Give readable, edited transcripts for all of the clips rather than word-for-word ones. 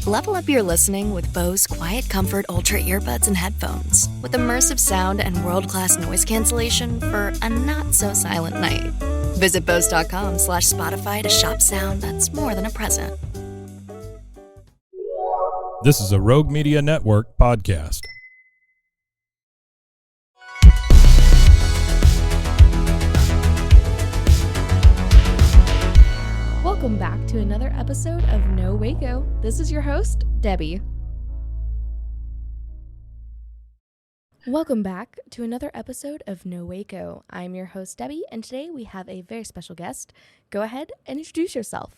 Level up your listening with Bose Quiet Comfort Ultra earbuds and headphones with immersive sound and world-class noise cancellation for a not-so-silent night. Visit Bose.com/Spotify to shop sound that's more than a present. This is a Rogue Media Network podcast. Welcome back to another episode of No Waco. This is your host, Debbie. Welcome back to another episode of No Waco. I'm your host, Debbie, and today we have a very special guest. Go ahead and introduce yourself.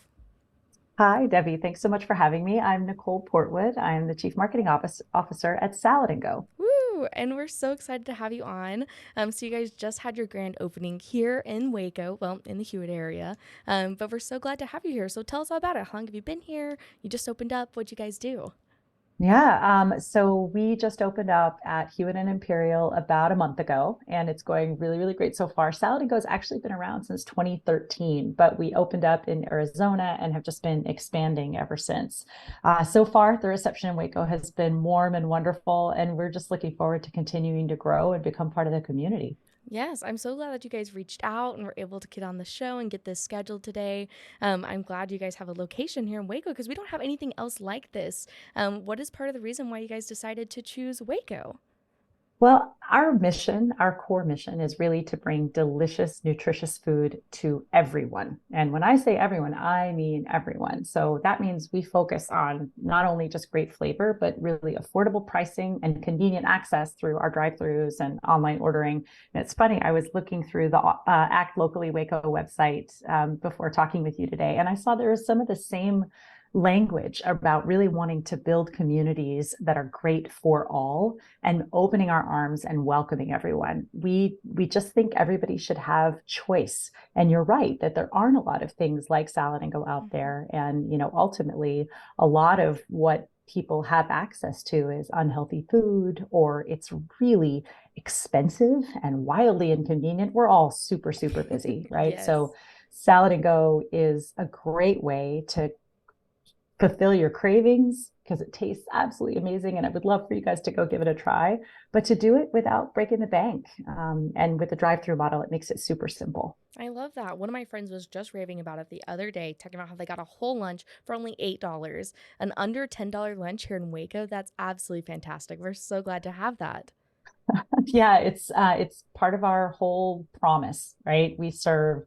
Hi, Debbie. Thanks so much for having me. I'm Nicole Portwood. I'm the Chief Marketing Officer at Salad & Go. Woo! And we're so excited to have you on. So you guys just had your grand opening here in Waco, well, in the Hewitt area. But we're so glad to have you here. So tell us all about it. How long have you been here? You just opened up. What'd you guys do? So we just opened up at Hewitt and Imperial about a month ago, and it's going really, really great so far. Salad & Go has actually been around since 2013, but we opened up in Arizona and have just been expanding ever since. So far, the reception in Waco has been warm and wonderful, and we're just looking forward to continuing to grow and become part of the community. Yes, I'm so glad that you guys reached out and were able to get on the show and get this scheduled today. I'm glad you guys have a location here in Waco because we don't have anything else like this. What is part of the reason why you guys decided to choose Waco? Well, our core mission is really to bring delicious, nutritious food to everyone. And when I say everyone, I mean everyone. So that means we focus on not only just great flavor, but really affordable pricing and convenient access through our drive-thrus and online ordering. And it's funny, I was looking through the Act Locally Waco website before talking with you today, and I saw there was some of the same language about really wanting to build communities that are great for all and opening our arms and welcoming everyone. We just think everybody should have choice. And you're right that there aren't a lot of things like Salad & Go out there. And, ultimately, a lot of what people have access to is unhealthy food, or it's really expensive and wildly inconvenient. We're all super, super busy, right? Yes. So Salad & Go is a great way to fulfill your cravings because it tastes absolutely amazing. And I would love for you guys to go give it a try, but to do it without breaking the bank. And with the drive-through model, it makes it super simple. I love that. One of my friends was just raving about it the other day, talking about how they got a whole lunch for only $8, an under $10 lunch here in Waco. That's absolutely fantastic. We're so glad to have that. Yeah, it's part of our whole promise, right? We serve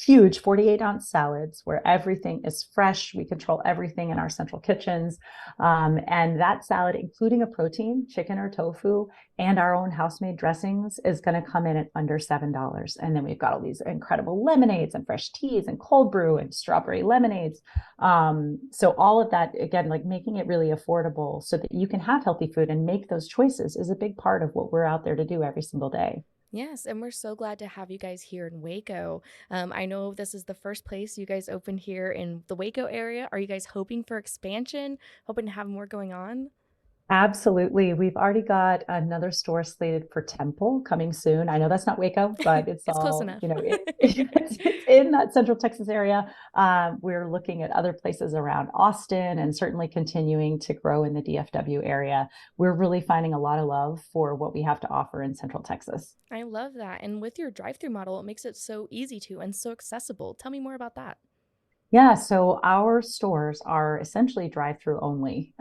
huge 48-ounce salads where everything is fresh. We control everything in our central kitchens. And that salad, including a protein, chicken or tofu, and our own house-made dressings, is going to come in at under $7. And then we've got all these incredible lemonades and fresh teas and cold brew and strawberry lemonades. So all of that, again, like making it really affordable so that you can have healthy food and make those choices is a big part of what we're out there to do every single day. Yes, and we're so glad to have you guys here in Waco. I know this is the first place you guys opened here in the Waco area. Are you guys hoping for expansion, hoping to have more going on? Absolutely. We've already got another store slated for Temple coming soon. I know that's not Waco, but it's It's close all, enough. it's in that central Texas area. We're looking at other places around Austin and certainly continuing to grow in the DFW area. We're really finding a lot of love for what we have to offer in central Texas. I love that. And with your drive-through model, it makes it so easy to and so accessible. Tell me more about that. Yeah, so our stores are essentially drive-through only.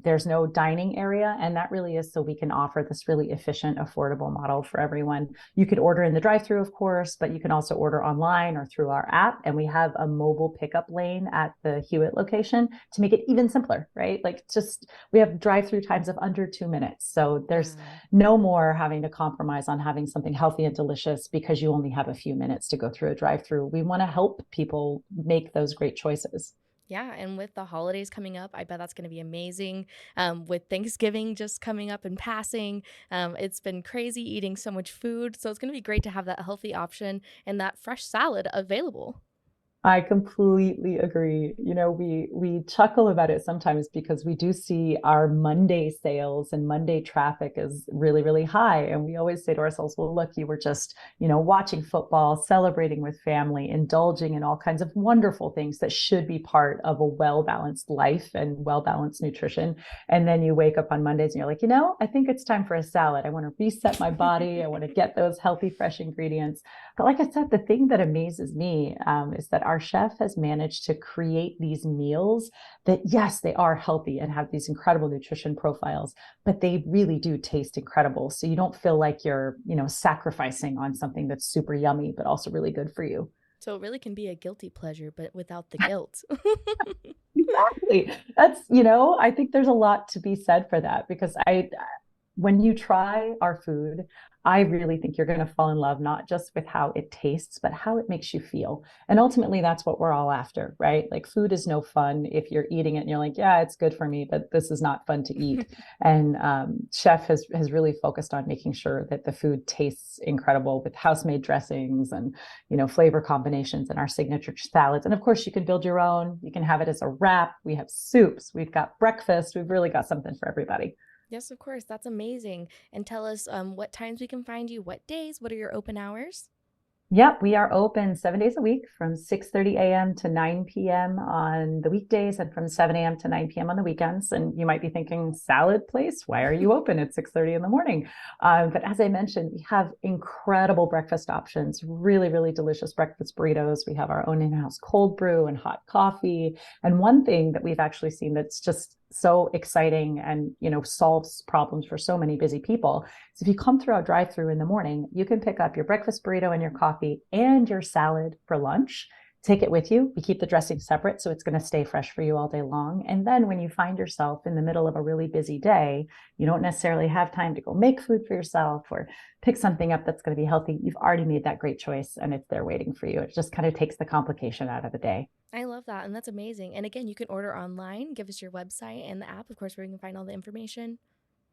There's no dining area, and that really is so we can offer this really efficient, affordable model for everyone. You could order in the drive-through, of course, but you can also order online or through our app. And we have a mobile pickup lane at the Hewitt location to make it even simpler, right? We have drive-through times of under 2 minutes. So there's no more having to compromise on having something healthy and delicious because you only have a few minutes to go through a drive-through. We want to help people make those great choices. Yeah, and with the holidays coming up, I bet that's going to be amazing. With Thanksgiving just coming up and passing, it's been crazy eating so much food. So it's going to be great to have that healthy option and that fresh salad available. I completely agree. We chuckle about it sometimes because we do see our Monday sales and Monday traffic is really, really high. And we always say to ourselves, well, look, you were just, watching football, celebrating with family, indulging in all kinds of wonderful things that should be part of a well-balanced life and well-balanced nutrition. And then you wake up on Mondays and you're like, I think it's time for a salad. I want to reset my body. I want to get those healthy, fresh ingredients. But like I said, the thing that amazes me is that our chef has managed to create these meals that, yes, they are healthy and have these incredible nutrition profiles, but they really do taste incredible. So you don't feel like you're, sacrificing on something that's super yummy, but also really good for you. So it really can be a guilty pleasure, but without the guilt. Exactly. That's, I think there's a lot to be said for that because when you try our food, I really think you're going to fall in love, not just with how it tastes, but how it makes you feel. And ultimately, that's what we're all after, right? Like food is no fun if you're eating it and you're like, yeah, it's good for me, but this is not fun to eat. And Chef has really focused on making sure that the food tastes incredible with house-made dressings and, flavor combinations and our signature salads. And of course, you can build your own. You can have it as a wrap. We have soups. We've got breakfast. We've really got something for everybody. Yes, of course. That's amazing. And tell us what times we can find you, what days, what are your open hours? Yep, we are open 7 days a week from 6:30 a.m. to 9 p.m. on the weekdays and from 7 a.m. to 9 p.m. on the weekends. And you might be thinking, salad place, why are you open at 6:30 in the morning? But as I mentioned, we have incredible breakfast options, really, really delicious breakfast burritos. We have our own in-house cold brew and hot coffee. And one thing that we've actually seen that's just so exciting and solves problems for so many busy people. So if you come through our drive-through in the morning, you can pick up your breakfast burrito and your coffee and your salad for lunch. Take it with you. We keep the dressing separate, so it's going to stay fresh for you all day long. And then when you find yourself in the middle of a really busy day, you don't necessarily have time to go make food for yourself or pick something up that's going to be healthy. You've already made that great choice and it's there waiting for you. It just kind of takes the complication out of the day. I love that. And that's amazing. And again, you can order online. Give us your website and the app, of course, where you can find all the information.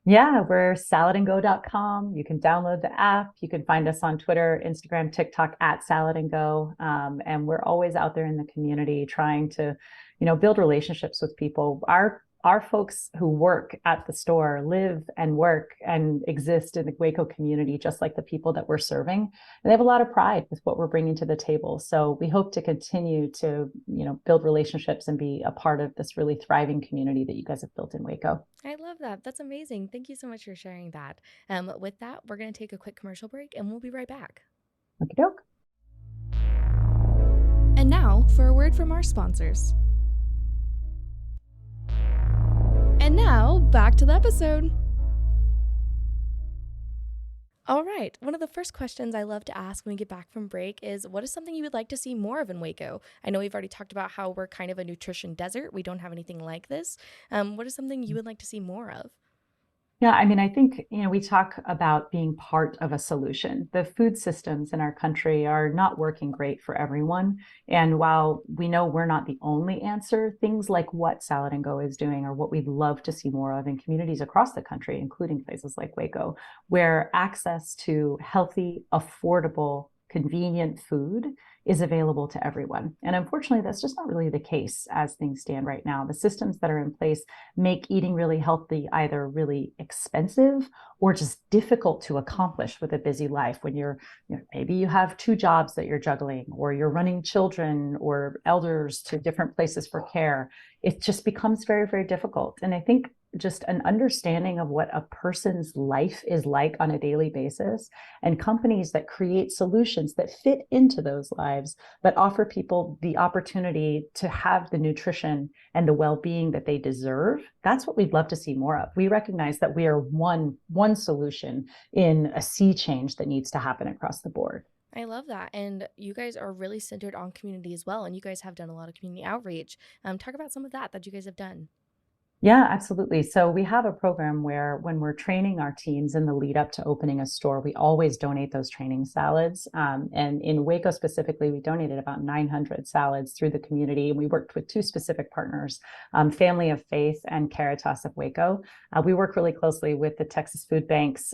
Yeah, we're saladandgo.com. You can download the app. You can find us on Twitter, Instagram, TikTok at Salad and Go. And we're always out there in the community trying to, build relationships with people. Our folks who work at the store live and work and exist in the Waco community, just like the people that we're serving. And they have a lot of pride with what we're bringing to the table. So we hope to continue to, build relationships and be a part of this really thriving community that you guys have built in Waco. I love that. That's amazing. Thank you so much for sharing that. With that, we're going to take a quick commercial break and we'll be right back. Okie doke. And now for a word from our sponsors. And now, back to the episode. All right. One of the first questions I love to ask when we get back from break is, what is something you would like to see more of in Waco? I know we've already talked about how we're kind of a nutrition desert. We don't have anything like this. What is something you would like to see more of? Yeah, I mean, I think, we talk about being part of a solution. The food systems in our country are not working great for everyone. And while we know we're not the only answer, things like what Salad and Go is doing are what we'd love to see more of in communities across the country, including places like Waco, where access to healthy, affordable, convenient food is available to everyone. And unfortunately, that's just not really the case as things stand right now. The systems that are in place make eating really healthy either really expensive or just difficult to accomplish with a busy life when maybe you have two jobs that you're juggling, or you're running children or elders to different places for care. It just becomes very, very difficult. And I think just an understanding of what a person's life is like on a daily basis, and companies that create solutions that fit into those lives, but offer people the opportunity to have the nutrition and the well-being that they deserve. That's what we'd love to see more of. We recognize that we are one solution in a sea change that needs to happen across the board. I love that. And you guys are really centered on community as well. And you guys have done a lot of community outreach. Talk about some of that you guys have done. Yeah, absolutely. So we have a program where when we're training our teams in the lead up to opening a store, we always donate those training salads. And in Waco specifically, we donated about 900 salads through the community. And we worked with two specific partners, Family of Faith and Caritas of Waco. We work really closely with the Texas food banks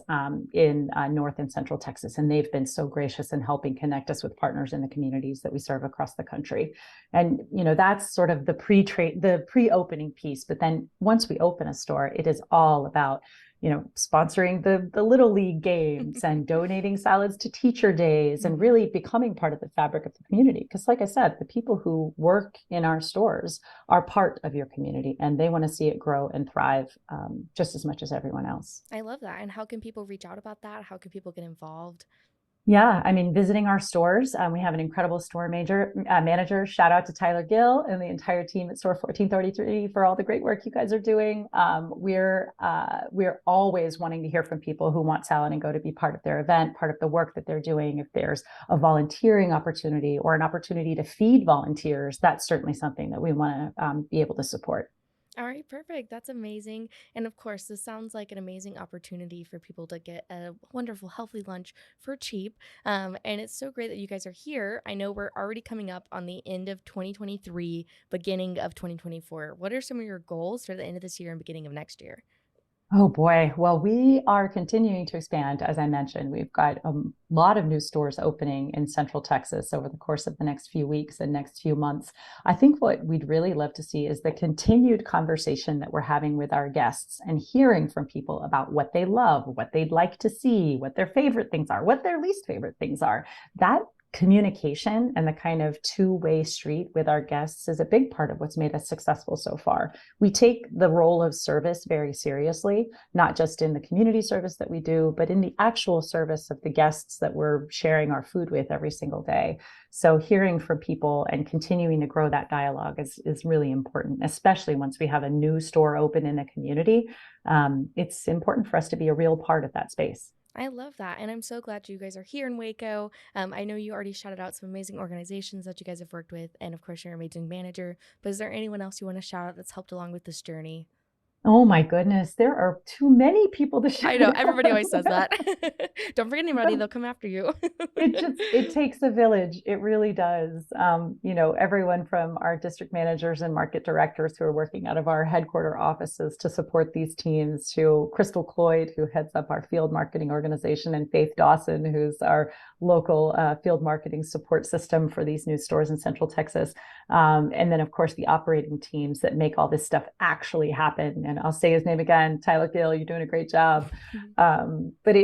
in North and Central Texas, and they've been so gracious in helping connect us with partners in the communities that we serve across the country. And that's sort of the pre-opening piece. But then once we open a store, it is all about sponsoring the little league games and donating salads to teacher days and really becoming part of the fabric of the community. Because like I said, the people who work in our stores are part of your community, and they want to see it grow and thrive just as much as everyone else. I love that. And how can people reach out about that? How can people get involved? Yeah, I mean, visiting our stores, we have an incredible store manager. Shout out to Tyler Gill and the entire team at Store 1433 for all the great work you guys are doing. We're always wanting to hear from people who want Salad and Go to be part of their event, part of the work that they're doing. If there's a volunteering opportunity or an opportunity to feed volunteers, that's certainly something that we want to be able to support. All right, perfect. That's amazing. And of course, this sounds like an amazing opportunity for people to get a wonderful, healthy lunch for cheap. And it's so great that you guys are here. I know we're already coming up on the end of 2023, beginning of 2024. What are some of your goals for the end of this year and beginning of next year? Oh boy. Well, we are continuing to expand. As I mentioned, we've got a lot of new stores opening in Central Texas over the course of the next few weeks and next few months. I think what we'd really love to see is the continued conversation that we're having with our guests and hearing from people about what they love, what they'd like to see, what their favorite things are, what their least favorite things are. That communication and the kind of two-way street with our guests is a big part of what's made us successful so far. We take the role of service very seriously, not just in the community service that we do, but in the actual service of the guests that we're sharing our food with every single day. So hearing from people and continuing to grow that dialogue is really important, especially once we have a new store open in a community. It's important for us to be a real part of that space. I love that. And I'm so glad you guys are here in Waco. I know you already shouted out some amazing organizations that you guys have worked with. And of course, you're an amazing manager. But is there anyone else you want to shout out that's helped along with this journey? Oh my goodness, there are too many people to shout I know, out. everybody always says that. Don't forget anybody, they'll come after you. It takes a village. It really does. Everyone from our district managers and market directors who are working out of our headquarter offices to support these teams, to Crystal Cloyd, who heads up our field marketing organization, and Faith Dawson, who's our local field marketing support system for these new stores in Central Texas. And then, of course, the operating teams that make all this stuff actually happen. And I'll say his name again, Tyler Gill, you're doing a great job. But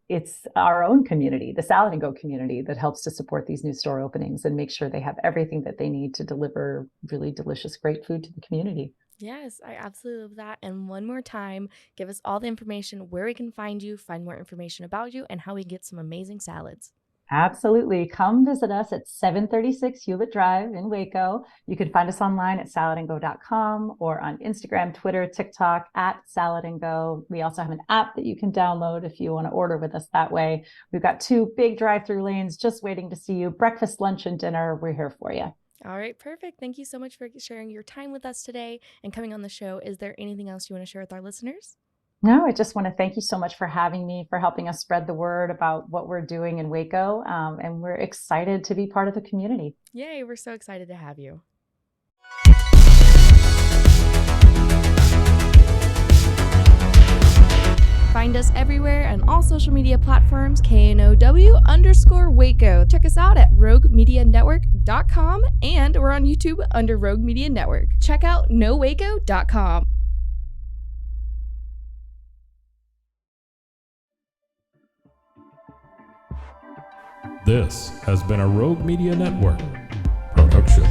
it's our own community, the Salad and Go community, that helps to support these new store openings and make sure they have everything that they need to deliver really delicious, great food to the community. Yes, I absolutely love that. And one more time, give us all the information where we can find you, find more information about you, and how we get some amazing salads. Absolutely. Come visit us at 736 Hewlett Drive in Waco. You can find us online at saladandgo.com or on Instagram, Twitter, TikTok at Salad and Go. We also have an app that you can download if you want to order with us that way. We've got 2 big drive-through lanes just waiting to see you. Breakfast, lunch, and dinner. We're here for you. All right, perfect. Thank you so much for sharing your time with us today and coming on the show. Is there anything else you want to share with our listeners? No, I just want to thank you so much for having me, for helping us spread the word about what we're doing in Waco. And we're excited to be part of the community. Yay, we're so excited to have you. Find us everywhere on all social media platforms, KNOW_Waco. Check us out at roguemedianetwork.com, and we're on YouTube under Rogue Media Network. Check out nowaco.com. This has been a Rogue Media Network production.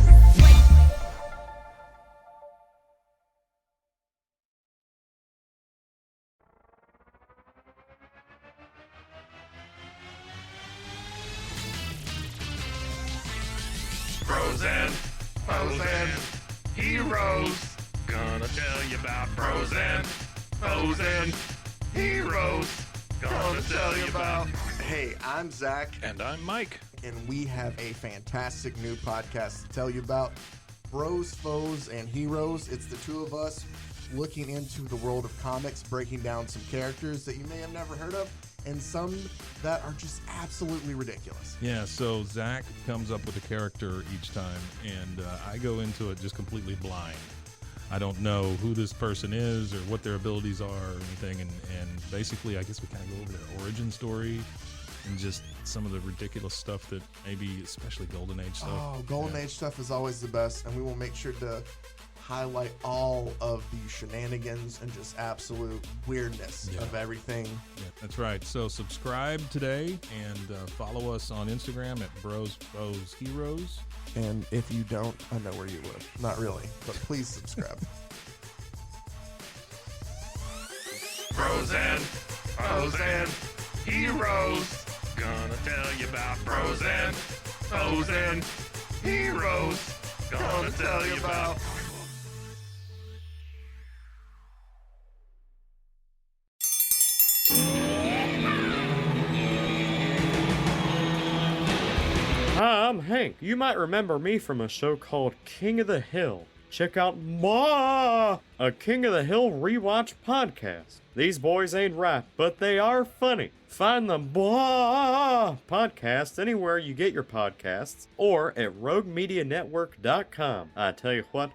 Frozen heroes. Gonna tell you about frozen heroes. Gonna tell you about. Hey, I'm Zach, And I'm Mike. and we have a fantastic new podcast to tell you about. Bros, Foes, and Heroes. It's the two of us looking into the world of comics, breaking down some characters that you may have never heard of, and some that are just absolutely ridiculous. Yeah, so Zach comes up with a character each time, and I go into it just completely blind. I don't know who this person is or what their abilities are or anything, and basically I guess we kind of go over their origin story and just some of the ridiculous stuff that maybe, especially Golden Age stuff. Oh, Golden Age stuff is always the best, and we will make sure to highlight all of the shenanigans and just absolute weirdness of everything. Yeah, that's right. So subscribe today and follow us on Instagram at Bros, Foes, Heroes. And if you don't, I know where you live. Not really, but please subscribe. Bros and foes and heroes. Gonna tell you about bros and foes and heroes. Gonna tell you about. Hi, I'm Hank. You might remember me from a show called King of the Hill. Check out a King of the Hill rewatch podcast. These boys ain't right, but they are funny. Find the podcast anywhere you get your podcasts or at roguemedianetwork.com. I tell you what.